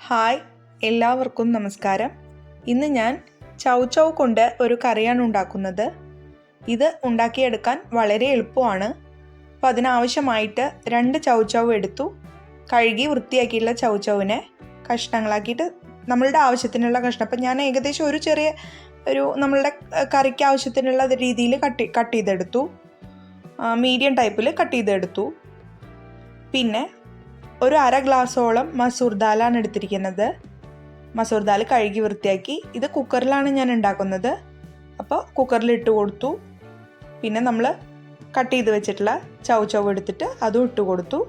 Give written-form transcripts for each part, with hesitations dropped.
Hi, എല്ലാവർക്കും നമസ്കാരം. ഇന്ന് ഞാൻ ചൗചൗ കൊണ്ട് ഒരു കറിയാണ് ഉണ്ടാക്കുന്നത്. ഇത് ഉണ്ടാക്കിയെടുക്കാൻ വളരെ എളുപ്പമാണ്. അപ്പോൾ അതിനാവശ്യമായിട്ട് 2 ചൗചൗ എടുത്തു. കഴുകി വൃത്തിയാക്കിയിട്ടുള്ള ചൗചൗവിനെ കഷ്ണങ്ങളാക്കിയിട്ട് നമ്മളുടെ ആവശ്യത്തിനുള്ള കഷ്ണം, അപ്പം ഞാൻ ഏകദേശം നമ്മളുടെ കറിക്ക് ആവശ്യത്തിനുള്ള രീതിയിൽ കട്ട് ചെയ്തെടുത്തു. മീഡിയം ടൈപ്പിൽ കട്ട് ചെയ്തെടുത്തു. പിന്നെ ഒരു 1/2 ഗ്ലാസോളം മസൂർ ദാലാണ് എടുത്തിരിക്കുന്നത്. മസൂർ ദാൽ കഴുകി വൃത്തിയാക്കി. ഇത് കുക്കറിലാണ് ഞാൻ ഉണ്ടാക്കുന്നത്. അപ്പോൾ കുക്കറിൽ ഇട്ട് കൊടുത്തു. പിന്നെ നമ്മൾ കട്ട് ചെയ്ത് വെച്ചിട്ടുള്ള ചൗചൗ എടുത്തിട്ട് അതും ഇട്ട് കൊടുത്തു.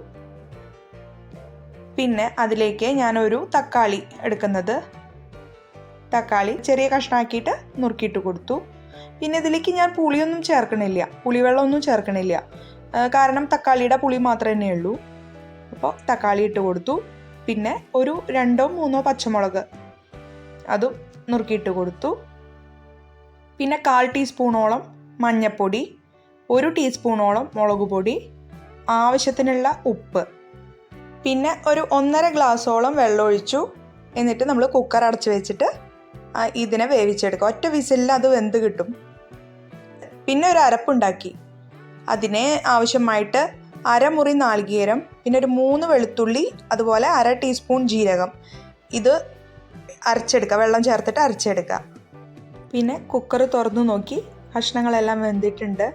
പിന്നെ അതിലേക്ക് ഞാനൊരു തക്കാളി എടുക്കുന്നത്. തക്കാളി ചെറിയ കഷ്ണമാക്കിയിട്ട് നുറുക്കിയിട്ട് കൊടുത്തു. പിന്നെ ഇതിലേക്ക് ഞാൻ പുളിയൊന്നും ചേർക്കണില്ല, പുളിവെള്ളമൊന്നും ചേർക്കണില്ല. കാരണം തക്കാളിയുടെ പുളി മാത്രമേ ഉള്ളൂ. അപ്പോൾ തക്കാളി ഇട്ട് കൊടുത്തു. പിന്നെ ഒരു 2-3 പച്ചമുളക് അതും നുറുക്കിയിട്ട് കൊടുത്തു. പിന്നെ 1/4 ടീസ്പൂണോളം മഞ്ഞൾപ്പൊടി, 1 ടീസ്പൂണോളം മുളക് പൊടി, ആവശ്യത്തിനുള്ള ഉപ്പ്, പിന്നെ ഒരു 1.5 ഗ്ലാസോളം വെള്ളം ഒഴിച്ചു. എന്നിട്ട് നമ്മൾ കുക്കർ അടച്ച് വെച്ചിട്ട് ഇതിനെ വേവിച്ചെടുക്കുക. ഒറ്റ വിസിലിൽ അത് വെന്ത് കിട്ടും. പിന്നെ ഒരു അരപ്പുണ്ടാക്കി. അതിന് ആവശ്യമായിട്ട് 1/2 മുറി നാളികേരം, പിന്നെ ഒരു 3 വെളുത്തുള്ളി, അതുപോലെ 1/2 ടീസ്പൂൺ ജീരകം. ഇത് അരച്ചെടുക്കുക, വെള്ളം ചേർത്തിട്ട് അരച്ചെടുക്കുക. പിന്നെ കുക്കർ തുറന്നു നോക്കി കഷ്ണങ്ങളെല്ലാം വെന്തിട്ടുണ്ട്.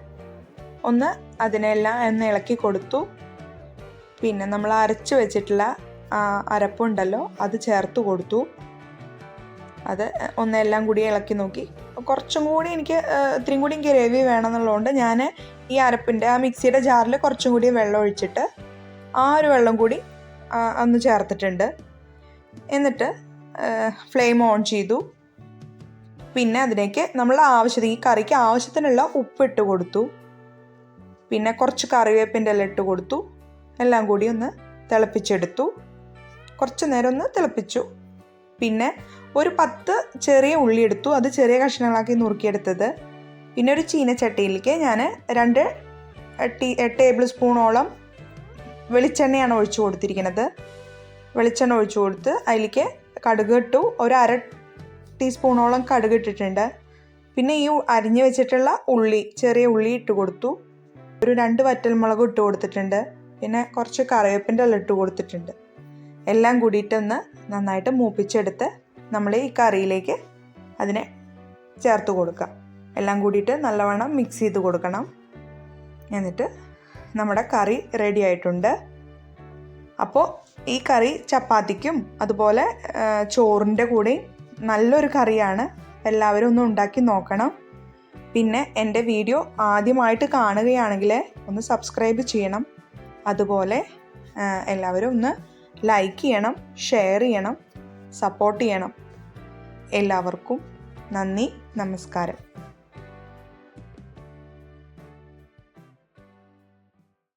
അതിനെല്ലാം ഇളക്കി കൊടുത്തു. പിന്നെ നമ്മൾ അരച്ച് വെച്ചിട്ടുള്ള അരപ്പുണ്ടല്ലോ അത് ചേർത്ത് കൊടുത്തു. അത് എല്ലാം കൂടി ഇളക്കി നോക്കി. കുറച്ചും കൂടി ഇത്തിരിയും കൂടി ഗ്രേവി വേണമെന്നുള്ളതുകൊണ്ട് ഞാൻ ഈ അരപ്പിൻ്റെ മിക്സിയുടെ ജാറിൽ കുറച്ചും കൂടി വെള്ളം ഒഴിച്ചിട്ട് ഒരു വെള്ളം കൂടി ഒന്ന് ചേർത്തിട്ടുണ്ട്. എന്നിട്ട് ഫ്ലെയിം ഓൺ ചെയ്തു. പിന്നെ അതിലേക്ക് നമ്മൾ ഈ കറിക്ക് ആവശ്യത്തിനുള്ള ഉപ്പിട്ട് കൊടുത്തു. പിന്നെ കുറച്ച് കറിവേപ്പിൻ്റെ ഇല ഇട്ട് കൊടുത്തു. എല്ലാം കൂടി ഒന്ന് തിളപ്പിച്ചെടുത്തു. കുറച്ച് നേരം ഒന്ന് തിളപ്പിച്ചു. പിന്നെ ഒരു 10 ചെറിയ ഉള്ളി എടുത്തു. അത് ചെറിയ കഷ്ണങ്ങളാക്കി നുറുക്കിയെടുത്തത്. പിന്നെ ഒരു ചീനച്ചട്ടിയിലേക്ക് ഞാൻ 2 ടേബിൾ സ്പൂണോളം വെളിച്ചെണ്ണയാണ് ഒഴിച്ചു കൊടുത്തിരിക്കുന്നത്. വെളിച്ചെണ്ണ ഒഴിച്ചു കൊടുത്ത് അതിലേക്ക് കടുക് ഇട്ടു. ഒരു 1/2 ടീസ്പൂണോളം കടുക് ഇട്ടിട്ടുണ്ട്. പിന്നെ ഈ അരിഞ്ഞു വെച്ചിട്ടുള്ള ചെറിയ ഉള്ളി ഇട്ട് കൊടുത്തു. ഒരു 2 വറ്റൽമുളക് ഇട്ട് കൊടുത്തിട്ടുണ്ട്. പിന്നെ കുറച്ച് കറിവേപ്പിൻ്റെ ഇല ഇട്ട് കൊടുത്തിട്ടുണ്ട്. എല്ലാം കൂടിയിട്ടൊന്ന് നന്നായിട്ട് മൂപ്പിച്ചെടുത്ത് നമ്മൾ ഈ കറിയിലേക്ക് അതിനെ ചേർത്ത് കൊടുക്കാം. എല്ലാം കൂടിയിട്ട് നല്ലവണ്ണം മിക്സ് ചെയ്ത് കൊടുക്കണം. എന്നിട്ട് നമ്മുടെ കറി റെഡി ആയിട്ടുണ്ട്. അപ്പോൾ ഈ കറി ചപ്പാത്തിക്കും അതുപോലെ ചോറിൻ്റെ കൂടെ നല്ലൊരു കറിയാണ്. എല്ലാവരും ഒന്ന് ഉണ്ടാക്കി നോക്കണം. പിന്നെ എൻ്റെ വീഡിയോ ആദ്യമായിട്ട് കാണുകയാണെങ്കിൽ ഒന്ന് സബ്സ്ക്രൈബ് ചെയ്യണം. അതുപോലെ എല്ലാവരും ഒന്ന് ലൈക്ക് ചെയ്യണം, ഷെയർ ചെയ്യണം, സപ്പോർട്ട് ചെയ്യണം. എല്ലാവർക്കും നന്ദി, നമസ്കാരം.